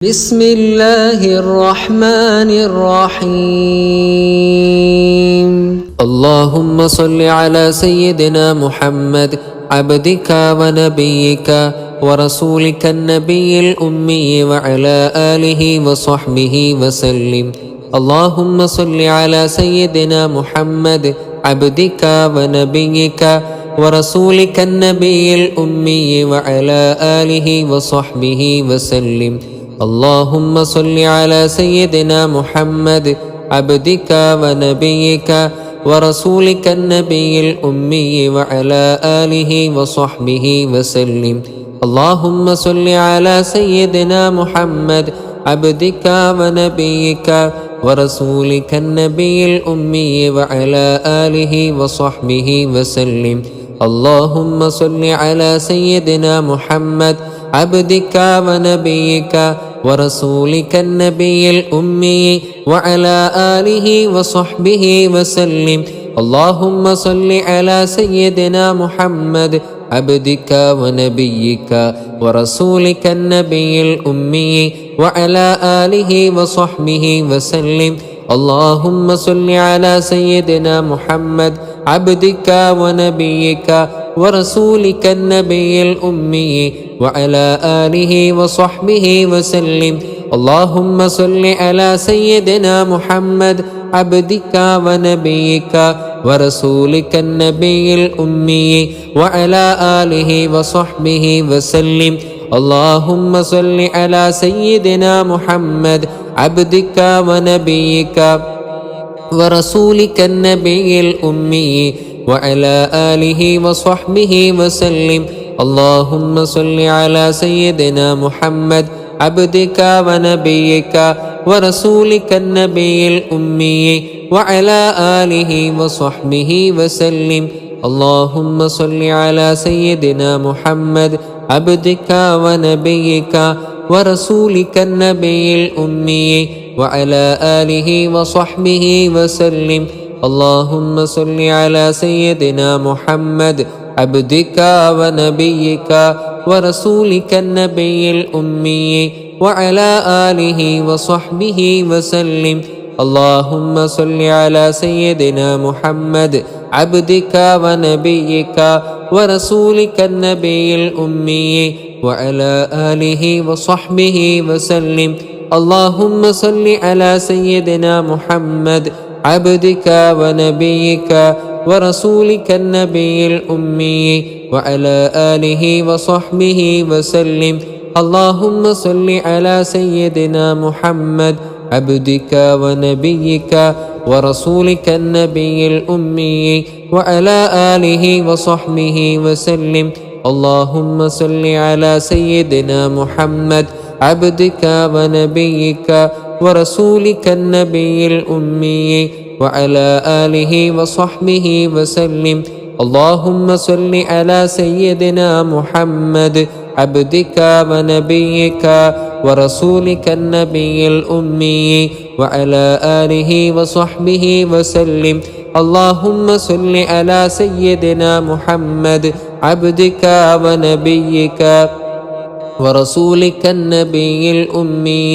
بسم الله الرحمن الرحيم اللهم صل على سيدنا محمد عبدك ونبيك ورسولك النبي الأمي وعلى آله وصحبه وسلم. اللهم صل على سيدنا محمد عبدك ونبيك ورسولك النبي الأمي وعلى آله وصحبه وسلم. اللهم صل على سيدنا محمد عبدك ونبيك ورسولك النبي الأمي وعلى آله وصحبه وسلم. اللهم صل على سيدنا محمد عبدك ونبيك ورسولك النبي الأمي وعلى آله وصحبه وسلم. اللهم صل على سيدنا محمد عبدك ونبيك ورسولك النبي الأمي وعلى آله وصحبه وسلم. اللهم صل على سيدنا محمد عبدك ونبيك ورسولك النبي الأمي وعلى آله وصحبه وسلم. اللهم صل على سيدنا محمد عبدك ونبيك ورسولك النبي الأمي وعلى آله وصحبه وسلم. اللهم صل على سيدنا محمد عبدك ونبيك ورسولك النبي الأمي وعلى آله وصحبه وسلم. اللهم صل على سيدنا محمد عبدك ونبيك ورسولك النبي الأمي وعلى آله وصحبه وسلم. اللهم صل على سيدنا محمد عبدك ونبيك ورسولك النبي الأمي وعلى آله وصحبه وسلم. اللهم صل على سيدنا محمد عبدك ونبيك ورسولك النبي الأمي وعلى آله وصحبه وسلم. اللهم صل على سيدنا محمد عبدك ونبيك ورسولك النبي الأمي وعلى آله وصحبه وسلم. اللهم صل على سيدنا محمد عبدك ونبيك ورسولك النبي الأمي وعلى آله وصحبه وسلم. اللهم صل على سيدنا محمد عبدك ونبيك ورسولك النبي الأمي وعلى آله وصحبه وسلم. اللهم صل على سيدنا محمد عبدك ونبيك ورسولك النبي الأمي وعلى آله وصحبه وسلم. اللهم صل على سيدنا محمد عبدك ونبيك ورسولك النبي الأمي وعلى آله وصحبه وسلم. اللهم صل على سيدنا محمد عبدك ونبيك ورسولك النبي الأمي وعلى آله وصحبه وسلم. اللهم صل على سيدنا محمد عبدك ونبيك ورسولك النبي الأمي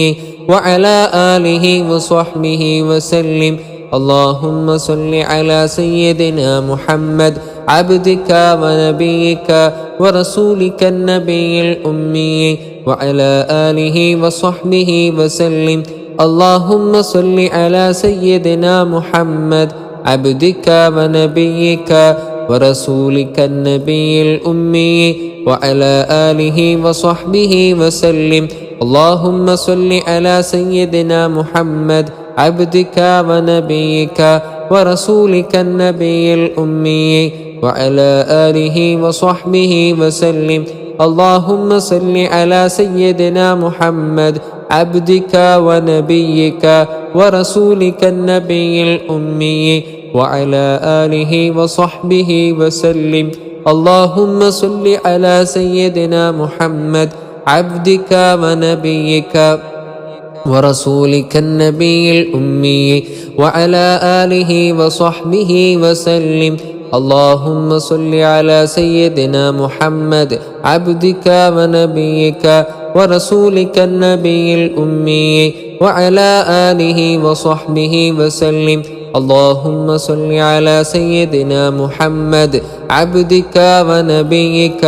وعلى آله وصحبه وسلم. اللهم صل على سيدنا محمد عبدك ونبيك ورسولك النبي الأمي وعلى آله وصحبه وسلم. اللهم صل على سيدنا محمد عبدك ونبيك ورسولك النبي الأمي وعلى آله وصحبه وسلم. اللهم صل على سيدنا محمد عبدك ونبيك ورسولك النبي الأمي وعلى آله وصحبه وسلم. اللهم صل على سيدنا محمد عبدك ونبيك ورسولك النبي الأمي وعلى آله وصحبه وسلم. اللهم صل على سيدنا محمد عبدك ونبيك ورسولك النبي الأمي وعلى آله وصحبه وسلم. اللهم صل على سيدنا محمد عبدك ونبيك ورسولك النبي الأمي وعلى آله وصحبه وسلم. اللهم صل على سيدنا محمد عبدك ونبيك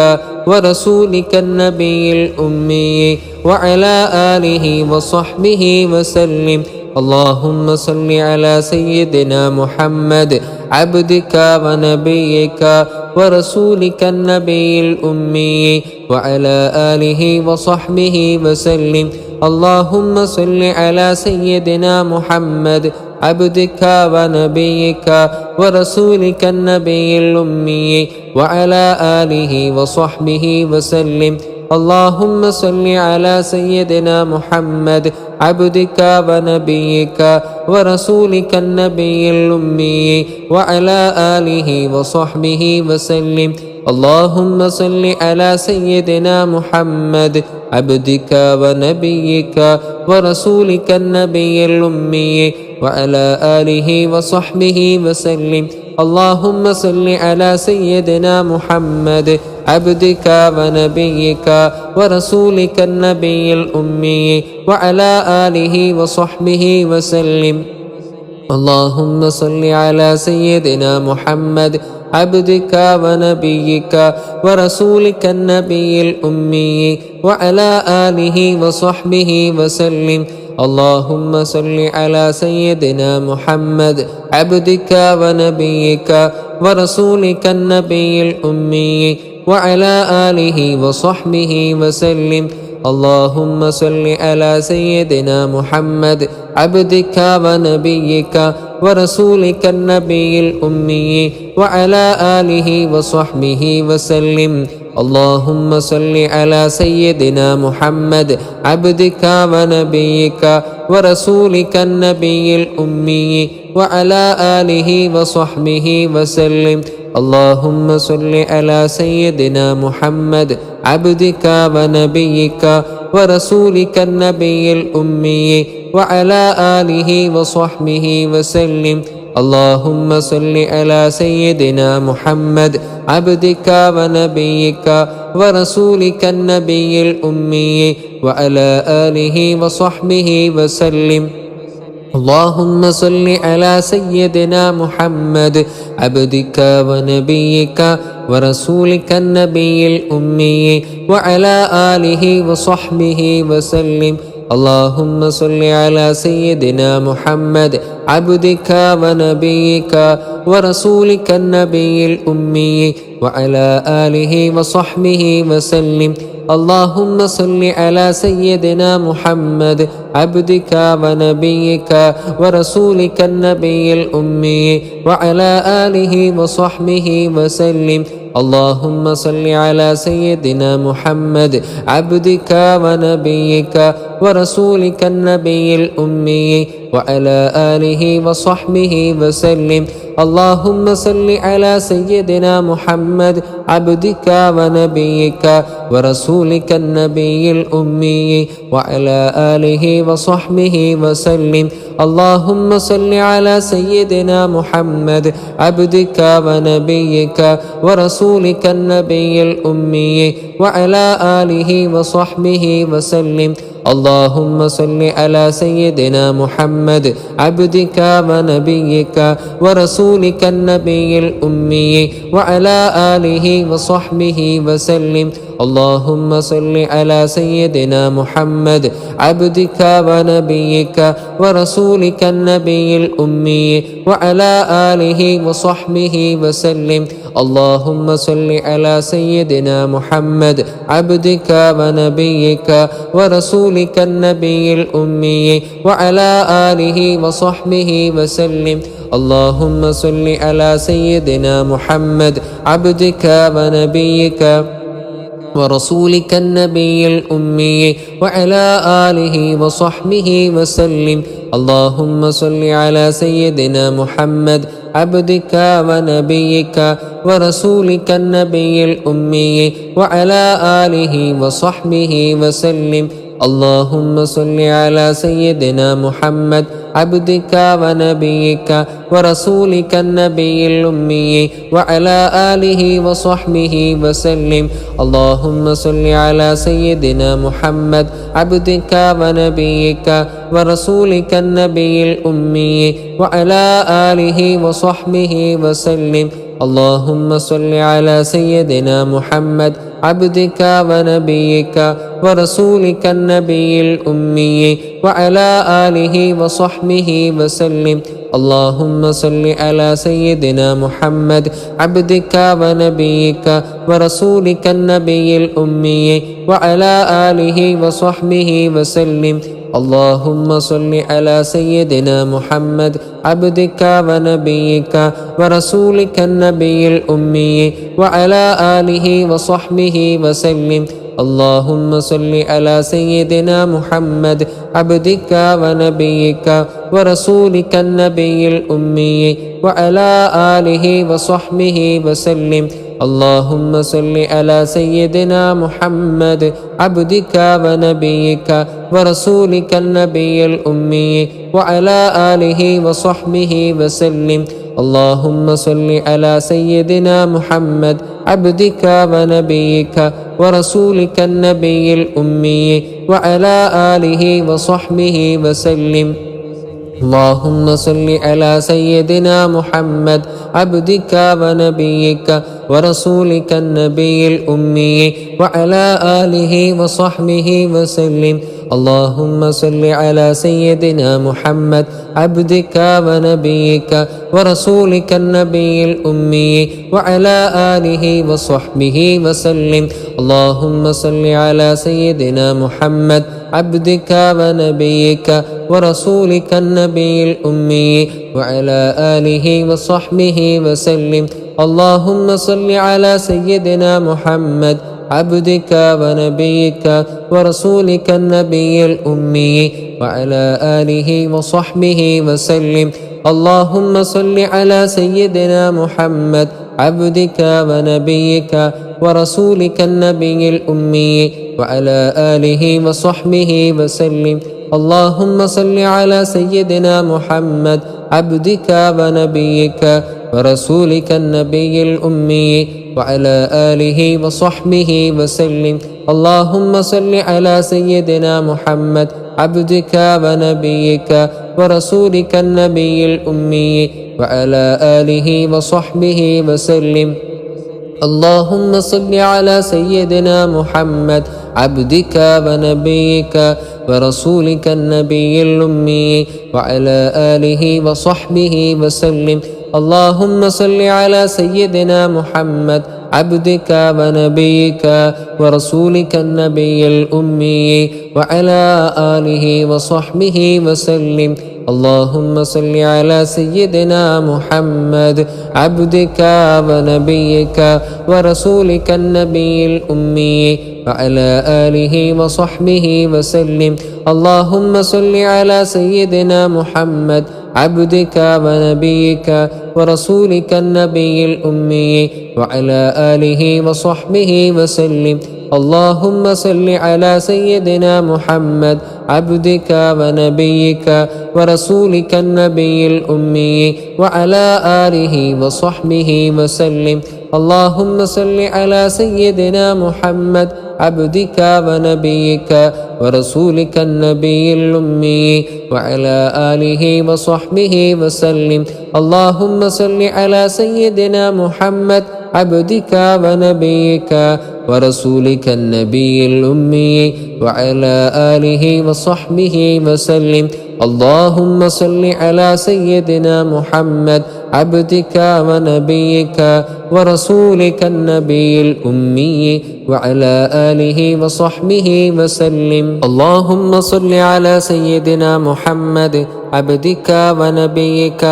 ورسولك النبي الأمي وعلى آله وصحبه وسلم. اللهم صل على سيدنا محمد عبدك ونبيك ورسولك النبي الأمي وعلى آله وصحبه وسلم. اللهم صل على سيدنا محمد عبدك ونبيك ورسولك النبي الأمي وعلى آله وصحبه وسلم. اللهم صل على سيدنا محمد عبدك ونبيك ورسولك النبي الأمي وعلى آله وصحبه وسلم. اللهم صل على سيدنا محمد عبدك ونبيك ورسولك النبي الأمي وعلى آله وصحبه وسلم. اللهم صل على سيدنا محمد عبدك ونبيك ورسولك النبي الأمي وعلى آله وصحبه وسلم. اللهم صل على سيدنا محمد عبدك ونبيك ورسولك النبي الأمي وعلى آله وصحبه وسلم. اللهم صل على سيدنا محمد عبدك ونبيك ورسولك النبي الأمي وعلى آله وصحبه وسلم. اللهم صل على سيدنا محمد عبدك ونبيك ورسولك النبي الأمي وعلى آله وصحبه وسلم. اللهم صل على سيدنا محمد عبدك ونبيك ورسولك النبي الأمي وعلى آله وصحبه وسلم. اللهم صل على سيدنا محمد عبدك ونبيك ورسولك النبي الأمي وعلى آله وصحبه وسلم. اللهم صل على سيدنا محمد عبدك ونبيك ورسولك النبي الأمي وعلى آله وصحبه وسلم. اللهم صل على سيدنا محمد عبدك ونبيك ورسولك النبي الأمي وعلى آله وصحبه وسلم. اللهم صل على سيدنا محمد عبدك ونبيك ورسولك النبي الأمي وعلى آله وصحبه وسلم. اللهم صل على سيدنا محمد عبدك ونبيك ورسولك النبي الأمي وعلى آله وصحبه وسلم. اللهم صل على سيدنا محمد عبدك ونبيك ورسولك النبي الأمي وعلى آله وصحبه وسلم. اللهم صل على سيدنا محمد عبدك ونبيك ورسولك النبي الأمي وعلى آله وصحبه وسلم. اللهم صل على سيدنا محمد عبدك ونبيك ورسولك النبي الأمي وعلى آله وصحبه وسلم. اللهم صل على سيدنا محمد عبدك ونبيك ورسولك النبي الأمي وعلى آله وصحبه وسلم. اللهم صل على سيدنا محمد عبدك ونبيك ورسولك النبي الأمي وعلى آله وصحبه وسلم. اللهم صل على سيدنا محمد عبدك ونبيك ورسولك النبي الأمي وعلى آله وصحبه وسلم. اللهم صل على سيدنا محمد عبدك ونبيك ورسولك النبي الأمي وعلى آله وصحبه وسلم. اللهم صل على سيدنا محمد عبدك ونبيك ورسولك النبي الأمي وعلى آله وصحبه وسلم. اللهم صل على سيدنا محمد عبدك ونبيك ورسولك النبي الأمي وعلى آله وصحبه وسلم اللهم صل على سيدنا محمد عبدك ونبيك ورسولك النبي الأمي وعلى آله وصحبه وسلم اللهم صل على سيدنا محمد عبدك ونبيك ورسولك النبي الأمي وعلى آله وصحبه وسلم اللهم صل على سيدنا محمد عبدك ونبيك ورسولك النبي الأمي وعلى آله وصحبه وسلم اللهم صل على سيدنا محمد عبدك ونبيك ورسولك النبي الأمي وعلى آله وصحبه وسلم اللهم صل على سيدنا محمد عبدك ونبيك ورسولك النبي الأمي وعلى آله وصحبه وسلم اللهم صل على سيدنا محمد عبدك ونبيك ورسولك النبي الأمي وعلى آله وصحبه وسلم اللهم صل على سيدنا محمد عبدك ونبيك ورسولك النبي الأمي وعلى آله وصحبه وسلم اللهم صل على سيدنا محمد عبدك ونبيك ورسولك النبي الأمي وعلى آله وصحبه وسلم اللهم صل على سيدنا محمد عبدك ونبيك ورسولك النبي الأمي وعلى آله وصحبه وسلم اللهم صل على سيدنا محمد عبدك ونبيك ورسولك النبي الأمي وعلى آله وصحبه وسلم اللهم صل على سيدنا محمد عبدك ونبيك ورسولك النبي الأمي وعلى آله وصحبه وسلم اللهم صل على سيدنا محمد عبدك ونبيك ورسولك النبي الأمي وعلى آله وصحبه وسلم اللهم صل على سيدنا محمد عبدك ونبيك ورسولك النبي الأمي وعلى آله وصحبه وسلم اللهم صل على سيدنا محمد عبدك ونبيك ورسولك النبي الأمي وعلى آله وصحبه وسلم اللهم صل على سيدنا محمد عبدك ونبيك ورسولك النبي الأمي وعلى آله وصحبه وسلم اللهم صل على سيدنا محمد عبدك ونبيك ورسولك النبي الأمي وعلى آله وصحبه وسلم اللهم صل على سيدنا محمد عبدك ونبيك ورسولك النبي الأمي وعلى آله وصحبه وسلم اللهم صل على سيدنا محمد عبدك ونبيك ورسولك النبي الأمي وعلى آله وصحبه وسلم اللهم صل على سيدنا محمد عبدك ونبيك ورسولك النبي الأمي وعلى آله وصحبه وسلم اللهم صل على سيدنا محمد عبدك ونبيك ورسولك النبي الأمي وعلى آله وصحبه وسلم اللهم صل على سيدنا محمد عبدك ونبيك ورسولك النبي الأمي وعلى آله وصحبه وسلم اللهم صل على سيدنا محمد عبدك ونبيك ورسولك النبي الأمي وعلى آله وصحبه وسلم اللهم صل على سيدنا محمد عبدك ونبيك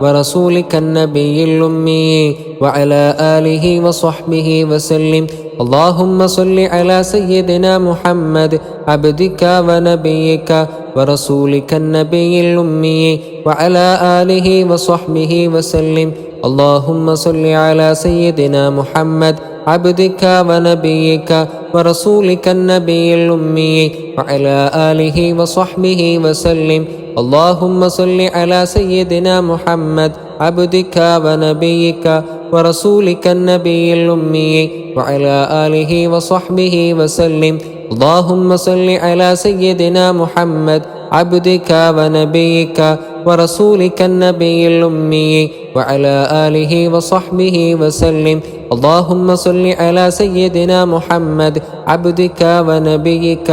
ورسولك النبي الأمي وعلى آله وصحبه وسلم اللهم صل على سيدنا محمد عبدك ونبيك ورسولك النبي الأمي وعلى آله وصحبه وسلم. اللهم صل على سيدنا محمد عبدك ونبيك ورسولك النبي الأمي وعلى آله وصحبه وسلم. اللهم صل على سيدنا محمد عبدك ونبيك ورسولك النبي الأمي وعلى آله وصحبه وسلم. اللهم صل على سيدنا محمد عبدك ونبيك ورسولك النبي الأمي وعلى آله وصحبه وسلم. اللهم صل على سيدنا محمد عبدك ونبيك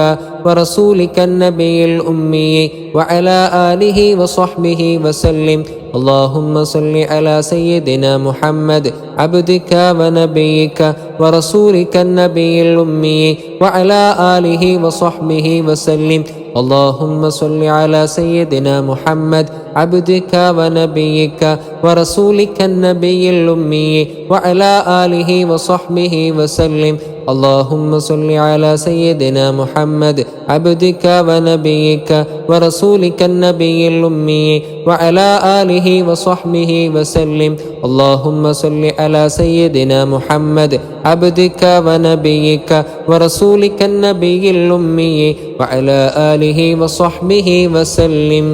ورسولك النبي الأمي وعلى آله وصحبه وسلم. اللهم صل على سيدنا محمد عبدك ونبيك ورسولك النبي الأمي وعلى آله وصحبه وسلم. اللهم صل على سيدنا محمد عبدك ونبيك ورسولك النبي الأمي وعلى آله وصحبه وسلم. اللهم صل على سيدنا محمد عبدك ونبيك ورسولك النبي الأمي وعلى آله وصحبه وسلم. اللهم صل على سيدنا محمد عبدك ونبيك ورسولك النبي الأمي وعلى آله وصحبه وسلم.